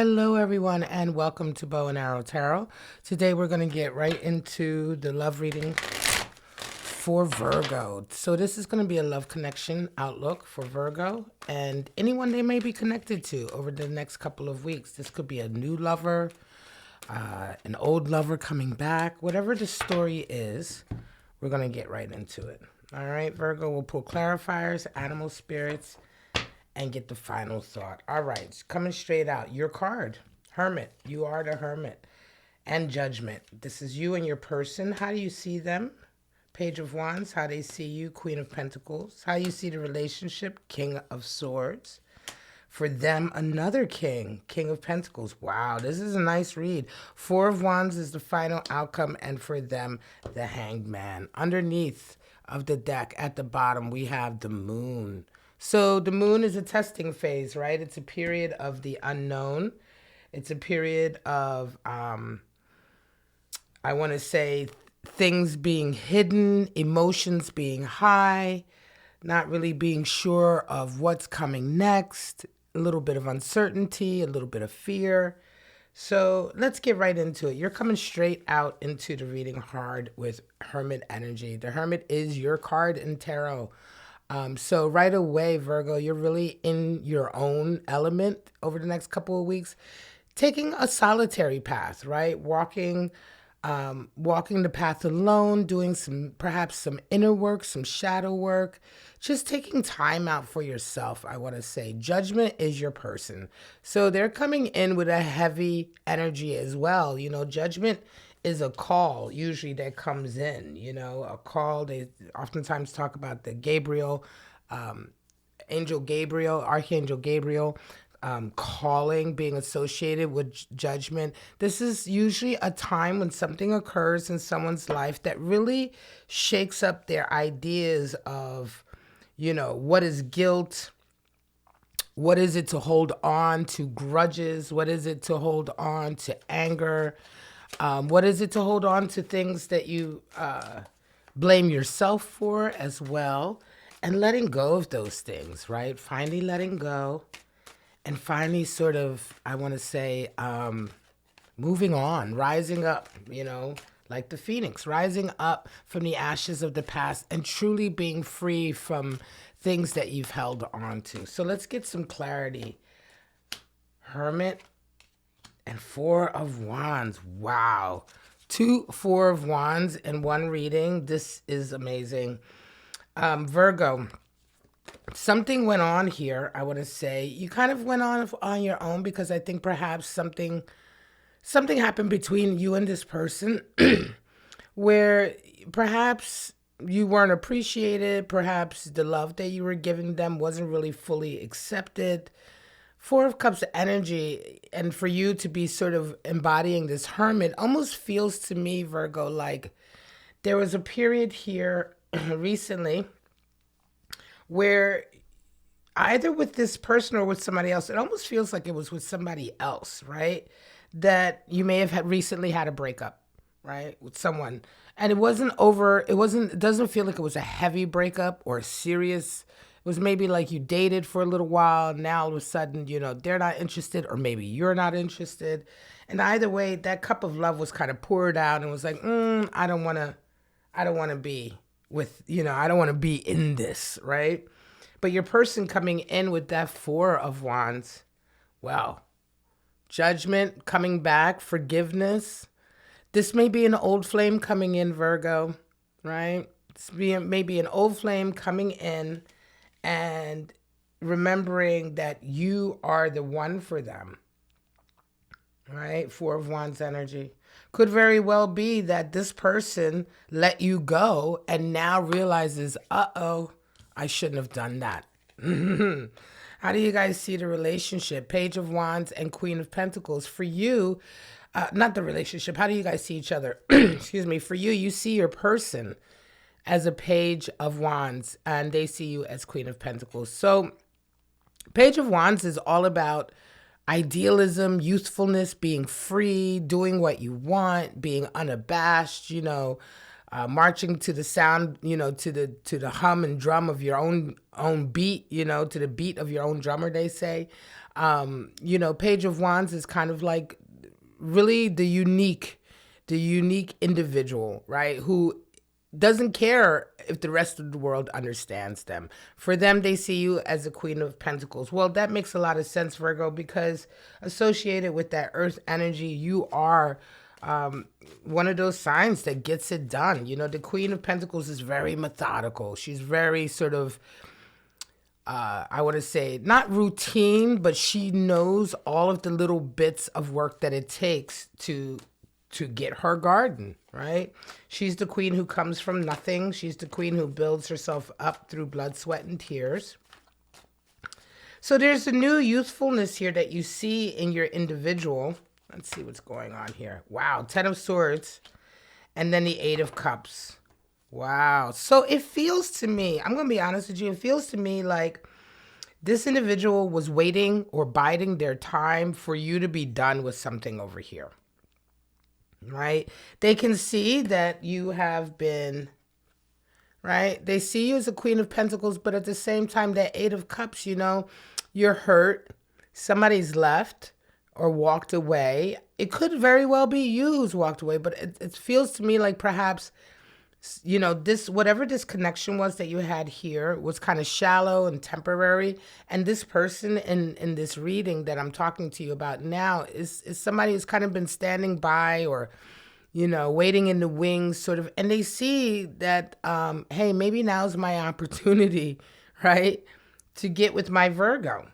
Hello, everyone, and welcome to Bow and Arrow Tarot. Today, we're going to get right into the love reading for Virgo. So this is going to be a love connection outlook for Virgo and anyone they may be connected to over the next couple of weeks. This could be a new lover, an old lover coming back. Whatever the story is, we're going to get right into it. All right, Virgo, we'll pull clarifiers, animal spirits, and get the final thought. All right, coming straight out. Your card, Hermit. You are the Hermit. And Judgment. This is you and your person. How do you see them? Page of Wands. How they see you? Queen of Pentacles. How you see the relationship? King of Swords. For them, another king. King of Pentacles. Wow, this is a nice read. Four of Wands is the final outcome. And for them, the Hanged Man. Underneath of the deck, at the bottom, we have the Moon. So the moon is a testing phase, right? It's a period of the unknown. It's a period of, I want to say, things being hidden, emotions being high, not really being sure of what's coming next, a little bit of uncertainty, a little bit of fear. So let's get right into it. You're coming straight out into the reading hard with Hermit energy. The Hermit is your card in tarot. So right away, Virgo, you're really in your own element over the next couple of weeks, taking a solitary path, right? Walking the path alone, doing perhaps some inner work, some shadow work, just taking time out for yourself, I want to say. Judgment is your person. So they're coming in with a heavy energy as well. You know, Judgment is a call usually that comes in, you know, a call. They oftentimes talk about the Gabriel, Angel Gabriel, Archangel Gabriel, calling, being associated with judgment. This is usually a time when something occurs in someone's life that really shakes up their ideas of, you know, what is guilt? What is it to hold on to grudges? What is it to hold on to anger? What is it to hold on to things that you blame yourself for as well? And letting go of those things, right? Finally letting go. And finally sort of, I want to say, moving on, rising up, you know, like the phoenix, rising up from the ashes of the past and truly being free from things that you've held on to. So let's get some clarity. Hermit and Four of Wands. Wow. 2 4 of Wands in one reading. This is amazing. Virgo, something went on here, I want to say. You kind of went on your own because I think perhaps something happened between you and this person where perhaps you weren't appreciated. Perhaps the love that you were giving them wasn't really fully accepted. Four of Cups energy, and for you to be sort of embodying this hermit almost feels to me, Virgo, like there was a period here recently where either with this person or with somebody else, it almost feels like it was with somebody else, right? That you may have recently had a breakup, right? With someone. And it doesn't feel like it was a heavy breakup or a serious. It was maybe like you dated for a little while. Now all of a sudden, you know, they're not interested, or maybe you're not interested. And either way, that cup of love was kind of poured out and was like, I don't want to be with, you know, I don't want to be in this, right? But your person coming in with that Four of Wands, well, judgment coming back, forgiveness. This may be an old flame coming in, Virgo, right? Maybe an old flame coming in and remembering that you are the one for them, right? Four of Wands energy. Could very well be that this person let you go and now realizes, uh-oh, I shouldn't have done that. How do you guys see the relationship? Page of Wands and Queen of Pentacles. For you, not the relationship. How do you guys see each other? Excuse me. For you, you see your person as a Page of Wands, and they see you as Queen of Pentacles. So Page of Wands is all about idealism, youthfulness, being free, doing what you want, being unabashed, you know, marching to the sound, to the hum and drum of your own beat, to the beat of your own drummer, they say. Page of Wands is kind of like really the unique individual, right? Who doesn't care if the rest of the world understands them. For them, they see you as a Queen of Pentacles. Well, that makes a lot of sense, Virgo, because associated with that earth energy, you are one of those signs that gets it done. The Queen of Pentacles is very methodical. She's very sort of, I want to say, not routine, but she knows all of the little bits of work that it takes to get her garden, right? She's the queen who comes from nothing. She's the queen who builds herself up through blood, sweat, and tears. So there's a new youthfulness here that you see in your individual. Let's see what's going on here. Wow, 10 of Swords, and then the 8 of Cups. Wow. So it feels to me, I'm going to be honest with you, it feels to me like this individual was waiting or biding their time for you to be done with something over here. Right? They can see that you have been, right? They see you as a Queen of Pentacles, but at the same time, that 8 of Cups, you're hurt. Somebody's left or walked away. It could very well be you who's walked away, but it feels to me like perhaps, whatever this connection was that you had here was kind of shallow and temporary. And this person in this reading that I'm talking to you about now is somebody who's kind of been standing by or, waiting in the wings sort of. And they see that, hey, maybe now's my opportunity, right, to get with my Virgo.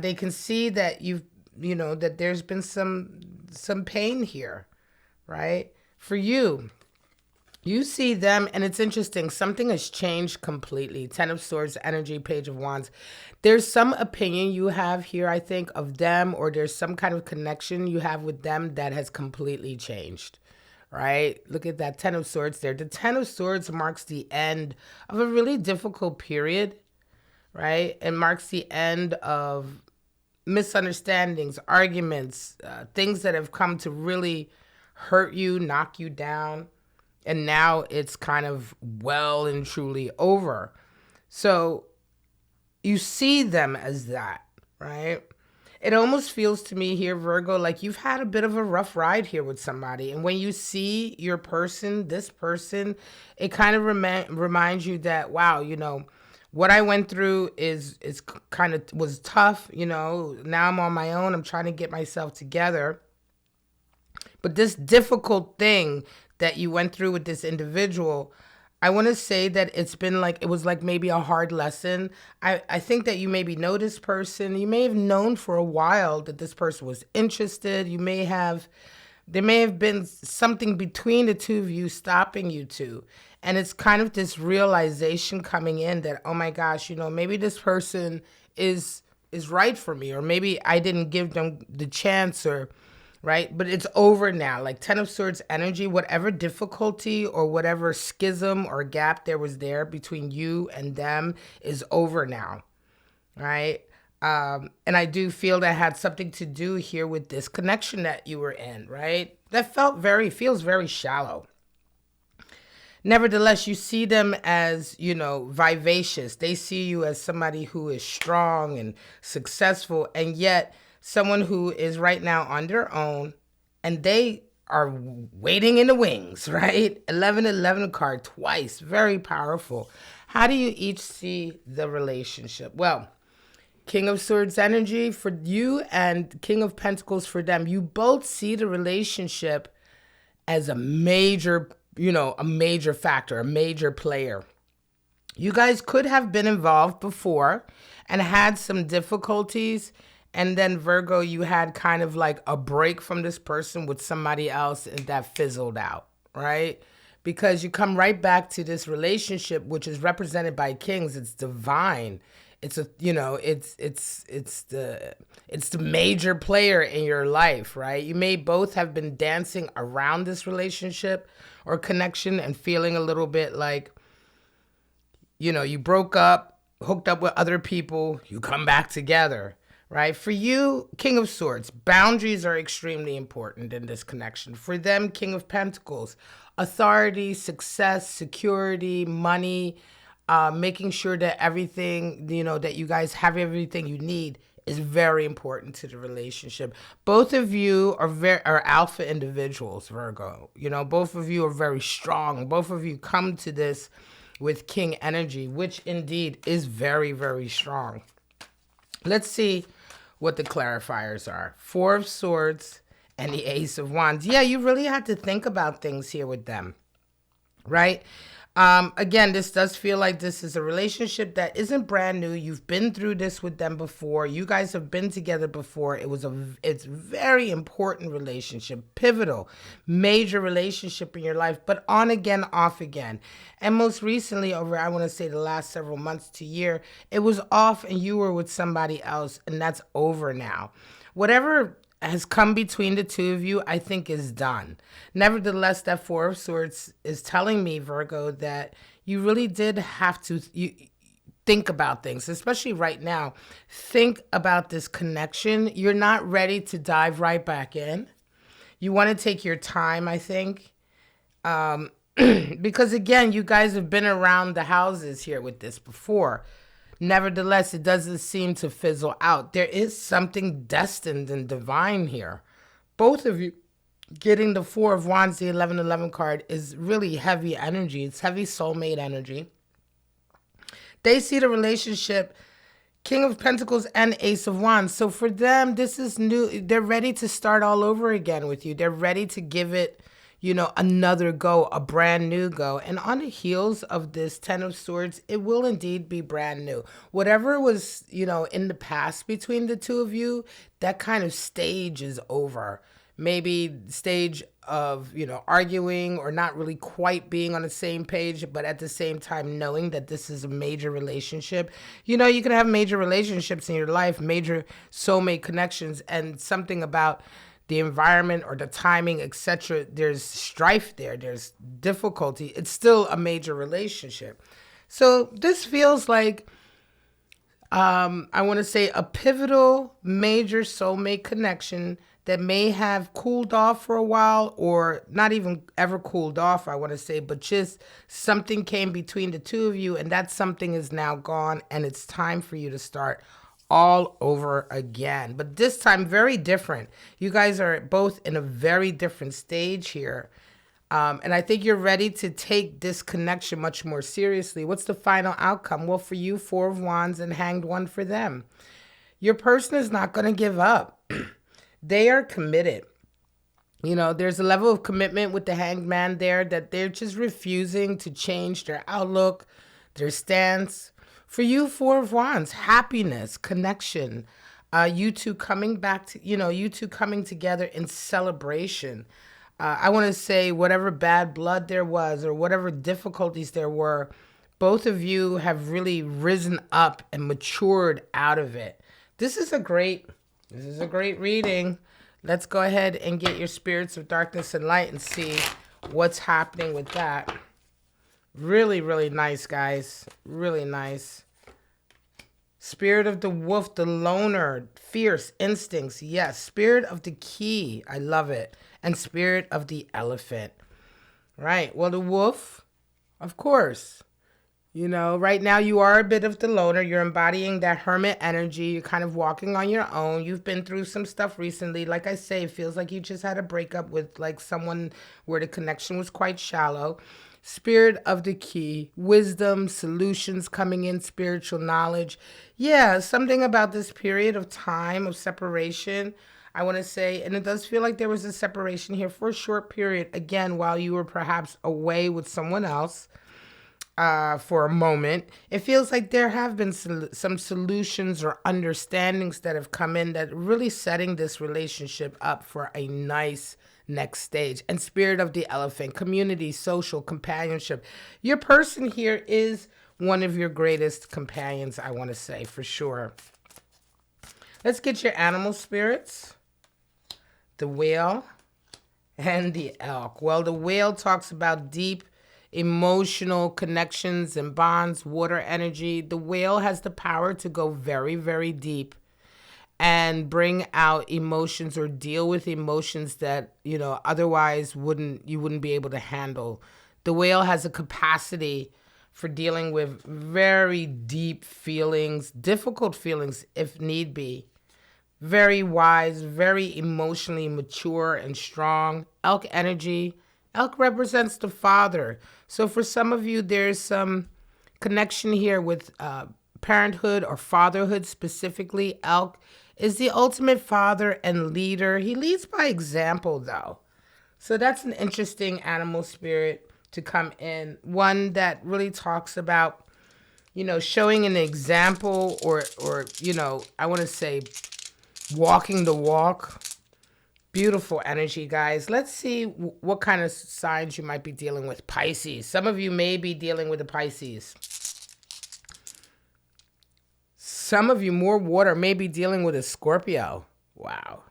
They can see that that there's been some pain here, right, for you. You see them, and it's interesting. Something has changed completely. 10 of Swords, energy, Page of Wands. There's some opinion you have here, I think, of them, or there's some kind of connection you have with them that has completely changed, right? Look at that 10 of Swords there. The 10 of Swords marks the end of a really difficult period, right? It marks the end of misunderstandings, arguments, things that have come to really hurt you, knock you down. And now it's kind of well and truly over. So you see them as that, right? It almost feels to me here, Virgo, like you've had a bit of a rough ride here with somebody. And when you see your person, this person, it kind of reminds you that, wow, what I went through is kind of was tough. Now I'm on my own. I'm trying to get myself together. But this difficult thing that you went through with this individual, I want to say that it was like maybe a hard lesson. I think that you maybe know this person. You may have known for a while that this person was interested. There may have been something between the two of you stopping you two. And it's kind of this realization coming in that, oh my gosh, maybe this person is right for me, or maybe I didn't give them the chance, or right? But it's over now. Like 10 of Swords energy, whatever difficulty or whatever schism or gap there was there between you and them is over now, right? And I do feel that had something to do here with this connection that you were in, right? That feels very shallow. Nevertheless, you see them as, vivacious. They see you as somebody who is strong and successful, and yet someone who is right now on their own, and they are waiting in the wings, right? 11 card twice, very powerful. How do you each see the relationship? Well, King of Swords energy for you and King of Pentacles for them. You both see the relationship as a major factor, a major player. You guys could have been involved before and had some difficulties. And then Virgo, you had kind of like a break from this person with somebody else, and that fizzled out, right? Because you come right back to this relationship, which is represented by kings. It's divine. It's the major player in your life, right? You may both have been dancing around this relationship or connection and feeling a little bit like, you broke up, hooked up with other people, you come back together, right? For you, King of Swords, boundaries are extremely important in this connection. For them, King of Pentacles, authority, success, security, money, making sure that everything, that you guys have everything you need is very important to the relationship. Both of you are alpha individuals, Virgo. Both of you are very strong. Both of you come to this with king energy, which indeed is very, very strong. Let's see what the clarifiers are. Four of Swords and the Ace of Wands. Yeah, you really had to think about things here with them, right? Again, this does feel like this is a relationship that isn't brand new. You've been through this with them before. You guys have been together before. It's very important relationship, pivotal, major relationship in your life, but on again, off again. And most recently, over, I want to say the last several months to year, it was off and you were with somebody else, and that's over now. Whatever has come between the two of you, I think is done. Nevertheless, that Four of Swords is telling me, Virgo, that you really did have to think about things, especially right now. Think about this connection. You're not ready to dive right back in. You want to take your time, I think. Because again, you guys have been around the houses here with this before. Nevertheless, it doesn't seem to fizzle out. There is something destined and divine here. Both of you getting the Four of Wands, the 1111 card, is really heavy energy. It's heavy soulmate energy. They see the relationship, King of Pentacles and Ace of Wands. So for them, this is new. They're ready to start all over again with you. They're ready to give it, another go, a brand new go. And on the heels of this Ten of Swords, it will indeed be brand new. Whatever was, in the past between the two of you, that kind of stage is over. Maybe stage of, arguing or not really quite being on the same page, but at the same time knowing that this is a major relationship. You can have major relationships in your life, major soulmate connections, and something about the environment or the timing, etc. There's strife there. There's difficulty. It's still a major relationship. So this feels like, I want to say, a pivotal, major soulmate connection that may have cooled off for a while, or not even ever cooled off, I want to say, but just something came between the two of you, and that something is now gone, and it's time for you to start all over again. But this time, very different. You guys are both in a very different stage here. And I think you're ready to take this connection much more seriously. What's the final outcome? Well, for you, Four of Wands and Hanged One for them. Your person is not going to give up. They are committed. There's a level of commitment with the Hanged Man there that they're just refusing to change their outlook, their stance. For you, Four of Wands, happiness, connection, you two coming back to, you two coming together in celebration. I want to say whatever bad blood there was or whatever difficulties there were, both of you have really risen up and matured out of it. This is a great reading. Let's go ahead and get your spirits of darkness and light and see what's happening with that. Really, really nice, guys. Really nice. Spirit of the wolf, the loner, fierce instincts. Yes. Spirit of the key. I love it. And spirit of the elephant. Right. Well, the wolf, of course. Right now you are a bit of the loner. You're embodying that hermit energy. You're kind of walking on your own. You've been through some stuff recently. Like I say, it feels like you just had a breakup with someone where the connection was quite shallow. Spirit of the key, wisdom, solutions coming in, spiritual knowledge. Yeah, something about this period of time of separation, I want to say, and it does feel like there was a separation here for a short period, again, while you were perhaps away with someone else for a moment. It feels like there have been some solutions or understandings that have come in that are really setting this relationship up for a nice next stage. And spirit of the elephant, community, social, companionship. Your person here is one of your greatest companions, I want to say, for sure. Let's get your animal spirits. The whale and the elk. Well, the whale talks about deep emotional connections and bonds, water energy. The whale has the power to go very, very deep. and bring out emotions or deal with emotions that, otherwise you wouldn't be able to handle. The whale has a capacity for dealing with very deep feelings, difficult feelings if need be. Very wise, very emotionally mature and strong. Elk energy. Elk represents the father. So for some of you, there's some connection here with parenthood or fatherhood specifically. Elk is the ultimate father and leader. He leads by example, though. So that's an interesting animal spirit to come in. One that really talks about, showing an example or I want to say walking the walk. Beautiful energy, guys. Let's see what kind of signs you might be dealing with. Pisces. Some of you may be dealing with the Pisces. Some of you, more water, may be dealing with a Scorpio. Wow.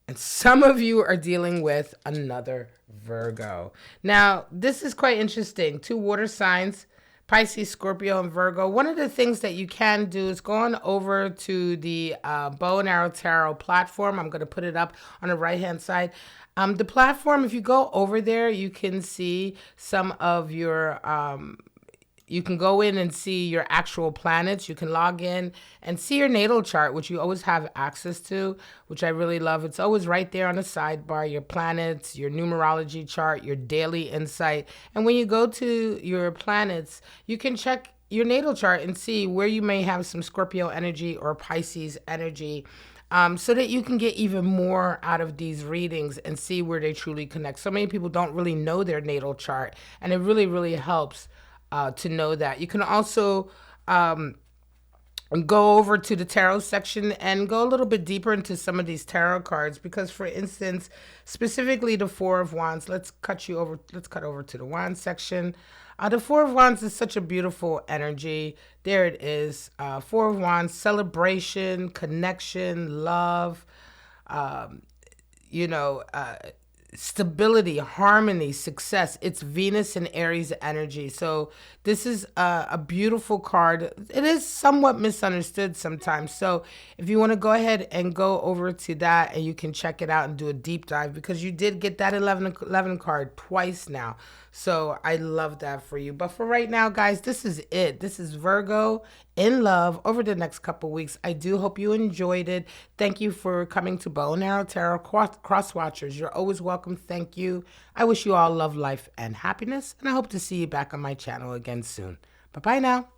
And some of you are dealing with another Virgo. Now, this is quite interesting. 2 water signs, Pisces, Scorpio, and Virgo. One of the things that you can do is go on over to the Bow and Arrow Tarot platform. I'm going to put it up on the right-hand side. The platform, if you go over there, you can see some of your... you can go in and see your actual planets. You can log in and see your natal chart, which you always have access to, which I really love. It's always right there on the sidebar, your planets, your numerology chart, your daily insight. And when you go to your planets, you can check your natal chart and see where you may have some Scorpio energy or Pisces energy. So that you can get even more out of these readings and see where they truly connect. So many people don't really know their natal chart, and it really, really helps to know that. You can also go over to the tarot section and go a little bit deeper into some of these tarot cards, because for instance, specifically the 4 of Wands, let's cut over to the Wands section. The 4 of Wands is such a beautiful energy. There it is. 4 of Wands, celebration, connection, love, stability, harmony, success. It's Venus and Aries energy. So this is a beautiful card. It is somewhat misunderstood sometimes. So if you want to go ahead and go over to that, and you can check it out and do a deep dive, because you did get that 11 card twice now. So I love that for you. But for right now, guys, this is it. This is Virgo in love over the next couple weeks. I do hope you enjoyed it. Thank you for coming to Bow and Arrow Tarot Cross Watchers. You're always welcome. Thank you. I wish you all love, life, and happiness, and I hope to see you back on my channel again soon. Bye-bye now.